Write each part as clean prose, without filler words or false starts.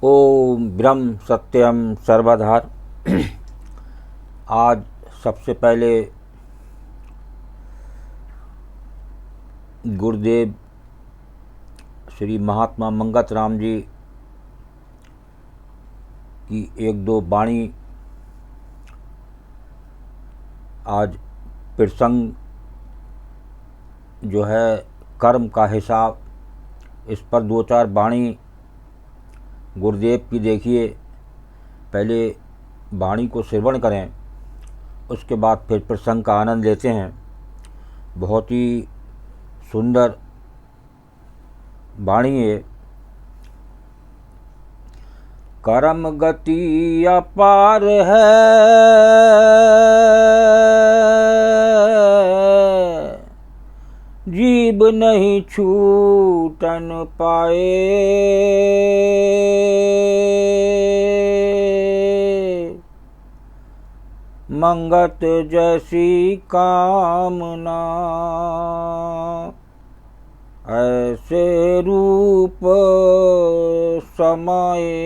ओम ब्रह्म सत्यम सर्वधार। आज सबसे पहले गुरुदेव श्री महात्मा मंगत राम जी की एक दो वाणी आज प्रसंग जो है कर्म का हिसाब, इस पर दो चार वाणी गुरुदेव की देखिए। पहले वाणी को श्रवण करें, उसके बाद फिर प्रसंग का आनंद लेते हैं। बहुत ही सुंदर वाणी है। कर्म गति अपार है, जीव नहीं छूटन पाए। मंगत जैसी कामना ऐसे रूप समाए।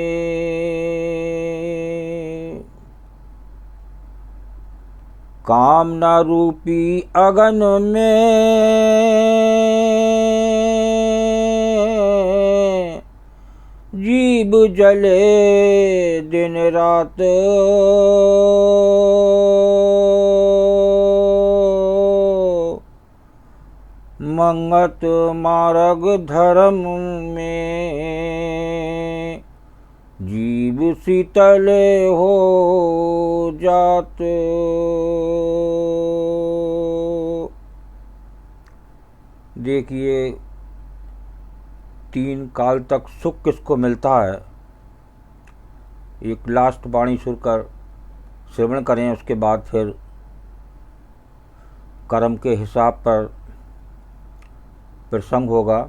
कामना रूपी अगन में जीव जले दिन रात। मंगत मार्ग धर्म में जीव शीतल हो जात। देखिए, तीन काल तक सुख किसको मिलता है। एक लास्ट वाणी सुनकर श्रवण करें, उसके बाद फिर कर्म के हिसाब पर प्रसंग होगा।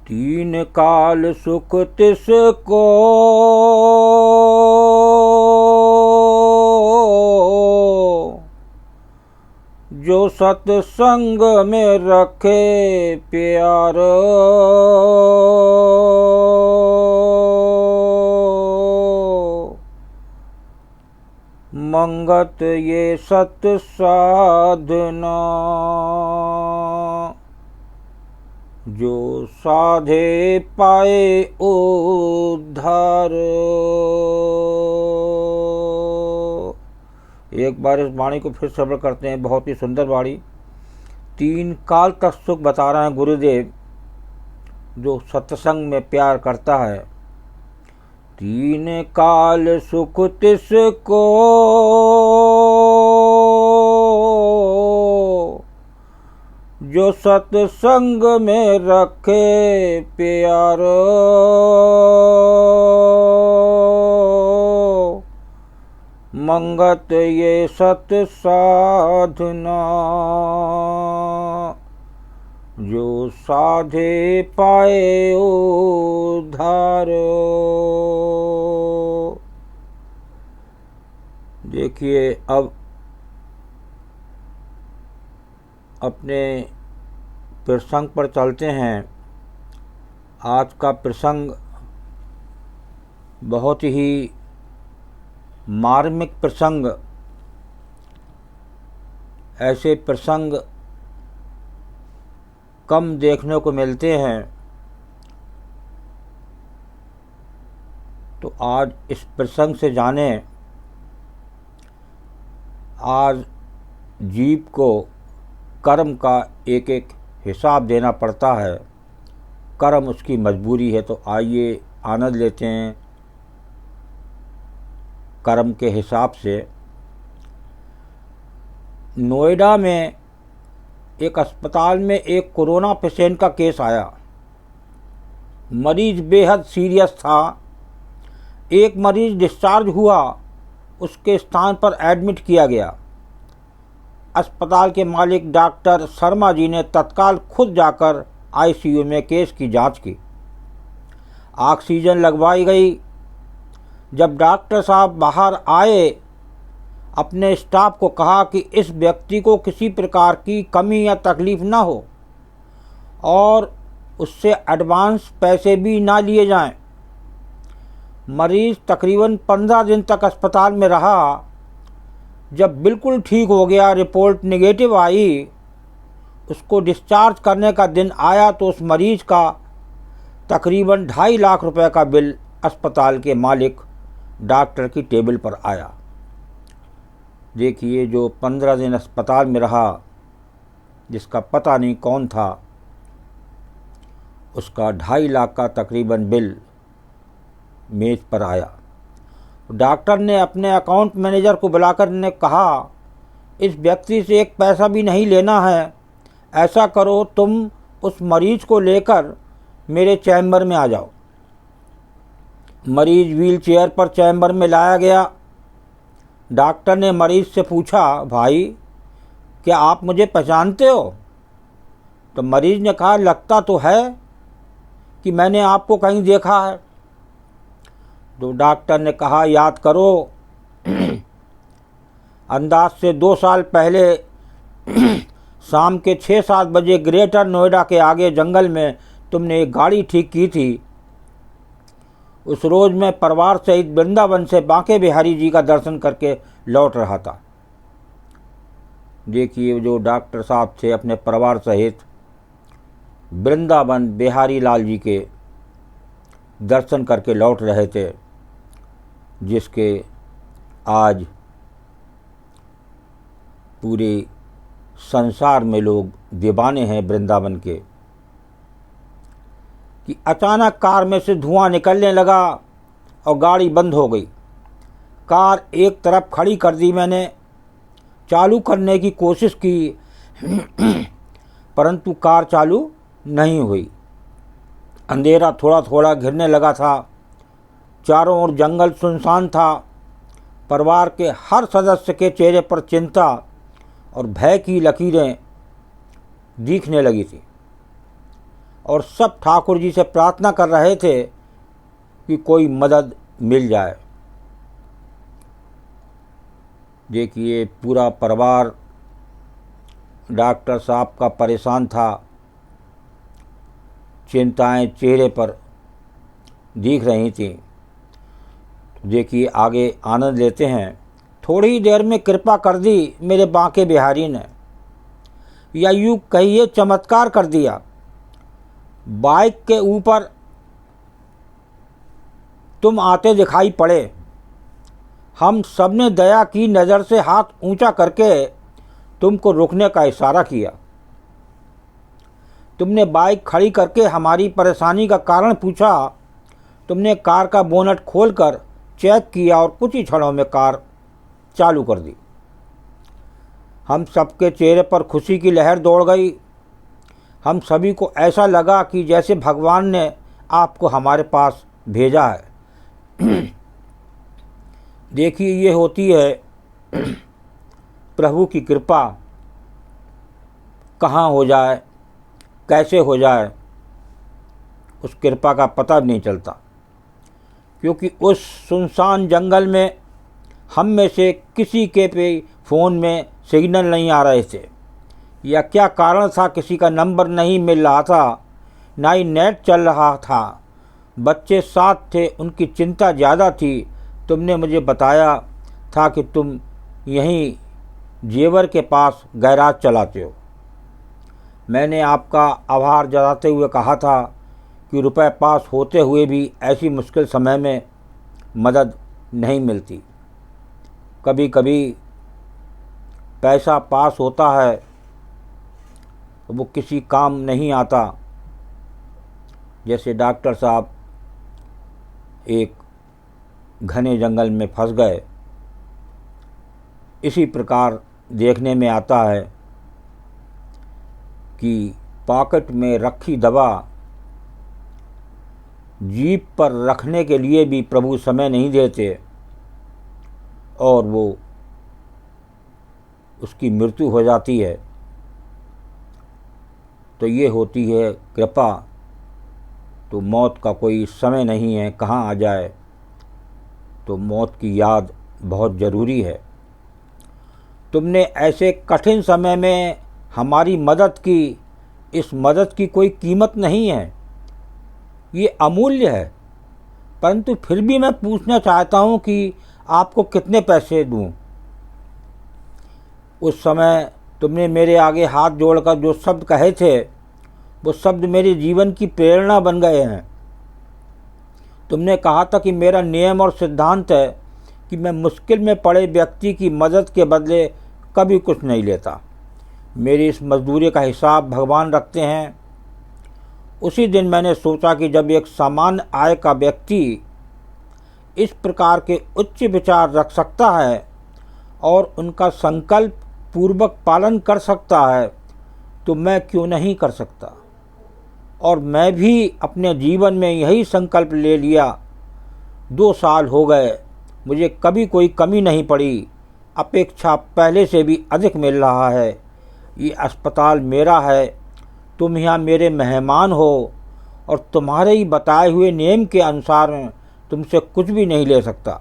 तीन काल सुख तिसको जो सत्संग में रखे प्यार। मंगत ये सत साधना जो साधे पाए उद्धार। एक बार इस वाणी को फिर श्रवण करते हैं। बहुत ही सुंदर वाणी। तीन काल तक सुख बता रहे हैं गुरुदेव, जो सत्संग में प्यार करता है। तीन काल सुख तिसको जो सत्संग में रखे प्यार। मंगत ये सत साधना जो साधे पाए उद्धार। देखिए, अब अपने प्रसंग पर चलते हैं। आज का प्रसंग बहुत ही मार्मिक प्रसंग। ऐसे प्रसंग कम देखने को मिलते हैं, तो आज इस प्रसंग से जाने। आज जीव को कर्म का एक एक हिसाब देना पड़ता है। कर्म उसकी मजबूरी है। तो आइए आनंद लेते हैं कर्म के हिसाब से। नोएडा में एक अस्पताल में एक कोरोना पेशेंट का केस आया। मरीज बेहद सीरियस था। एक मरीज डिस्चार्ज हुआ, उसके स्थान पर एडमिट किया गया। अस्पताल के मालिक डॉक्टर शर्मा जी ने तत्काल खुद जाकर आईसीयू में केस की जांच की। ऑक्सीजन लगवाई गई। जब डॉक्टर साहब बाहर आए, अपने स्टाफ को कहा कि इस व्यक्ति को किसी प्रकार की कमी या तकलीफ न हो और उससे एडवांस पैसे भी ना लिए जाएं। मरीज तकरीबन 15 दिन तक अस्पताल में रहा। जब बिल्कुल ठीक हो गया, रिपोर्ट नेगेटिव आई, उसको डिस्चार्ज करने का दिन आया तो उस मरीज का तकरीबन 2.5 लाख रुपए का बिल अस्पताल के मालिक डॉक्टर की टेबल पर आया। देखिए, जो 15 दिन अस्पताल में रहा, जिसका पता नहीं कौन था, उसका 2.5 लाख का तकरीबन बिल मेज पर आया। डॉक्टर ने अपने अकाउंट मैनेजर को बुलाकर ने कहा, इस व्यक्ति से एक पैसा भी नहीं लेना है। ऐसा करो, तुम उस मरीज को लेकर मेरे चैम्बर में आ जाओ। मरीज व्हील चेयर पर चैम्बर में लाया गया। डॉक्टर ने मरीज से पूछा, भाई क्या आप मुझे पहचानते हो? तो मरीज ने कहा, लगता तो है कि मैंने आपको कहीं देखा है। तो डॉक्टर ने कहा, याद करो, अंदाज से 2 साल पहले शाम के 6-7 बजे ग्रेटर नोएडा के आगे जंगल में तुमने एक गाड़ी ठीक की थी। उस रोज मैं परिवार सहित वृंदावन से बांके बिहारी जी का दर्शन करके लौट रहा था। देखिए, जो डॉक्टर साहब थे अपने परिवार सहित वृंदावन बिहारी लाल जी के दर्शन करके लौट रहे थे, जिसके आज पूरे संसार में लोग दीवाने हैं वृंदावन के। कि अचानक कार में से धुआं निकलने लगा और गाड़ी बंद हो गई। कार एक तरफ खड़ी कर दी मैंने, चालू करने की कोशिश की परंतु कार चालू नहीं हुई। अंधेरा थोड़ा थोड़ा घिरने लगा था। चारों ओर जंगल सुनसान था। परिवार के हर सदस्य के चेहरे पर चिंता और भय की लकीरें दिखने लगी थी और सब ठाकुर जी से प्रार्थना कर रहे थे कि कोई मदद मिल जाए। देखिए, पूरा परिवार डॉक्टर साहब का परेशान था। चिंताएं चेहरे पर दिख रही थीं। देखिए, आगे आनंद लेते हैं। थोड़ी देर में कृपा कर दी मेरे बांके बिहारी ने, या यूँ कहिए चमत्कार कर दिया। बाइक के ऊपर तुम आते दिखाई पड़े। हम सबने दया की नज़र से हाथ ऊंचा करके तुमको रुकने का इशारा किया। तुमने बाइक खड़ी करके हमारी परेशानी का कारण पूछा। तुमने कार का बोनट खोलकर चेक किया और कुछ ही क्षणों में कार चालू कर दी। हम सबके चेहरे पर खुशी की लहर दौड़ गई। हम सभी को ऐसा लगा कि जैसे भगवान ने आपको हमारे पास भेजा है। देखिए, ये होती है प्रभु की कृपा। कहाँ हो जाए, कैसे हो जाए, उस कृपा का पता भी नहीं चलता। क्योंकि उस सुनसान जंगल में हम में से किसी के पे फ़ोन में सिग्नल नहीं आ रहे थे, या क्या कारण था, किसी का नंबर नहीं मिल रहा था, ना ही नेट चल रहा था। बच्चे साथ थे, उनकी चिंता ज़्यादा थी। तुमने मुझे बताया था कि तुम यहीं जेवर के पास गैराज चलाते हो। मैंने आपका आभार जताते हुए कहा था कि रुपए पास होते हुए भी ऐसी मुश्किल समय में मदद नहीं मिलती। कभी कभी पैसा पास होता है तो वो किसी काम नहीं आता। जैसे डॉक्टर साहब एक घने जंगल में फंस गए, इसी प्रकार देखने में आता है कि पॉकेट में रखी दवा जीभ पर रखने के लिए भी प्रभु समय नहीं देते और वो उसकी मृत्यु हो जाती है। तो ये होती है कृपा। तो मौत का कोई समय नहीं है, कहाँ आ जाए। तो मौत की याद बहुत ज़रूरी है। तुमने ऐसे कठिन समय में हमारी मदद की, इस मदद की कोई कीमत नहीं है, ये अमूल्य है, परंतु फिर भी मैं पूछना चाहता हूँ कि आपको कितने पैसे दूँ। उस समय तुमने मेरे आगे हाथ जोड़कर जो शब्द कहे थे वो शब्द मेरे जीवन की प्रेरणा बन गए हैं। तुमने कहा था कि मेरा नियम और सिद्धांत है कि मैं मुश्किल में पड़े व्यक्ति की मदद के बदले कभी कुछ नहीं लेता। मेरी इस मजदूरी का हिसाब भगवान रखते हैं। उसी दिन मैंने सोचा कि जब एक सामान्य आय का व्यक्ति इस प्रकार के उच्च विचार रख सकता है और उनका संकल्प पूर्वक पालन कर सकता है तो मैं क्यों नहीं कर सकता। और मैं भी अपने जीवन में यही संकल्प ले लिया। 2 साल हो गए, मुझे कभी कोई कमी नहीं पड़ी, अपेक्षा पहले से भी अधिक मिल रहा है। ये अस्पताल मेरा है, तुम यहाँ मेरे मेहमान हो और तुम्हारे ही बताए हुए नियम के अनुसार मैं तुमसे कुछ भी नहीं ले सकता।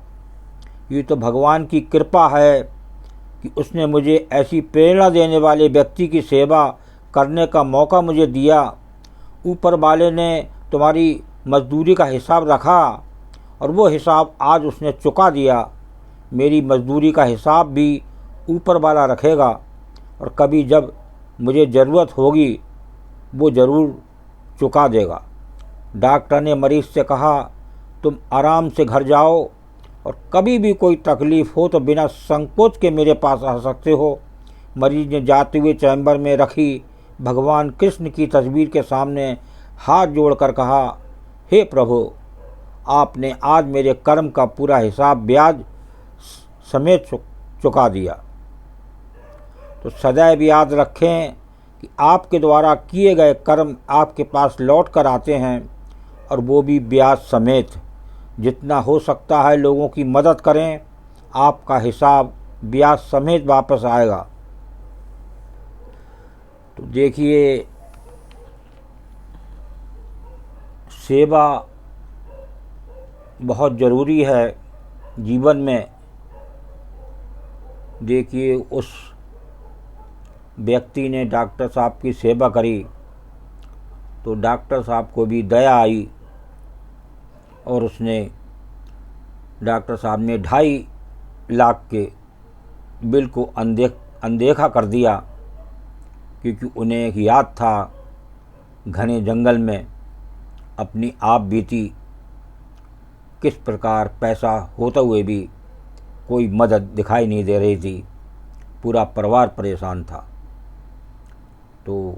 ये तो भगवान की कृपा है कि उसने मुझे ऐसी प्रेरणा देने वाले व्यक्ति की सेवा करने का मौका मुझे दिया। ऊपर वाले ने तुम्हारी मजदूरी का हिसाब रखा और वो हिसाब आज उसने चुका दिया। मेरी मजदूरी का हिसाब भी ऊपर वाला रखेगा और कभी जब मुझे ज़रूरत होगी वो ज़रूर चुका देगा। डॉक्टर ने मरीज़ से कहा, तुम आराम से घर जाओ और कभी भी कोई तकलीफ़ हो तो बिना संकोच के मेरे पास आ सकते हो। मरीज ने जाते हुए चैम्बर में रखी भगवान कृष्ण की तस्वीर के सामने हाथ जोड़कर कहा, हे प्रभु, आपने आज मेरे कर्म का पूरा हिसाब ब्याज समेत चुका दिया। तो सदैव याद रखें कि आपके द्वारा किए गए कर्म आपके पास लौट कर आते हैं और वो भी ब्याज समेत। जितना हो सकता है लोगों की मदद करें, आपका हिसाब ब्याज समेत वापस आएगा। तो देखिए, सेवा बहुत ज़रूरी है जीवन में। देखिए, उस व्यक्ति ने डॉक्टर साहब की सेवा करी तो डॉक्टर साहब को भी दया आई और उसने डॉक्टर साहब ने 2.5 लाख के बिल को अनदेखा कर दिया, क्योंकि उन्हें एक याद था घने जंगल में अपनी आप बीती किस प्रकार पैसा होते हुए भी कोई मदद दिखाई नहीं दे रही थी, पूरा परिवार परेशान था। तो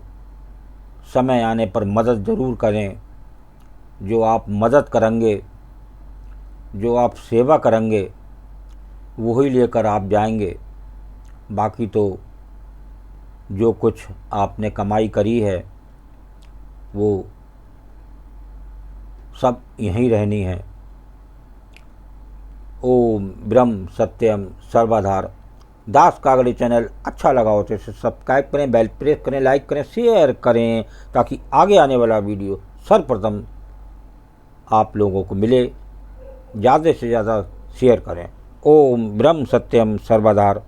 समय आने पर मदद ज़रूर करें। जो आप मदद करेंगे, जो आप सेवा करेंगे, वही लेकर आप जाएंगे। बाकी तो जो कुछ आपने कमाई करी है वो सब यहीं रहनी है। ओम ब्रह्म सत्यम सर्वधार। दास कागड़ी चैनल अच्छा लगा हो तो इसे सब्सक्राइब करें, बेल प्रेस करें, लाइक करें, शेयर करें, ताकि आगे आने वाला वीडियो सर्वप्रथम आप लोगों को मिले। ज़्यादा से ज़्यादा शेयर करें। ओम ब्रह्म सत्यम सर्वधार।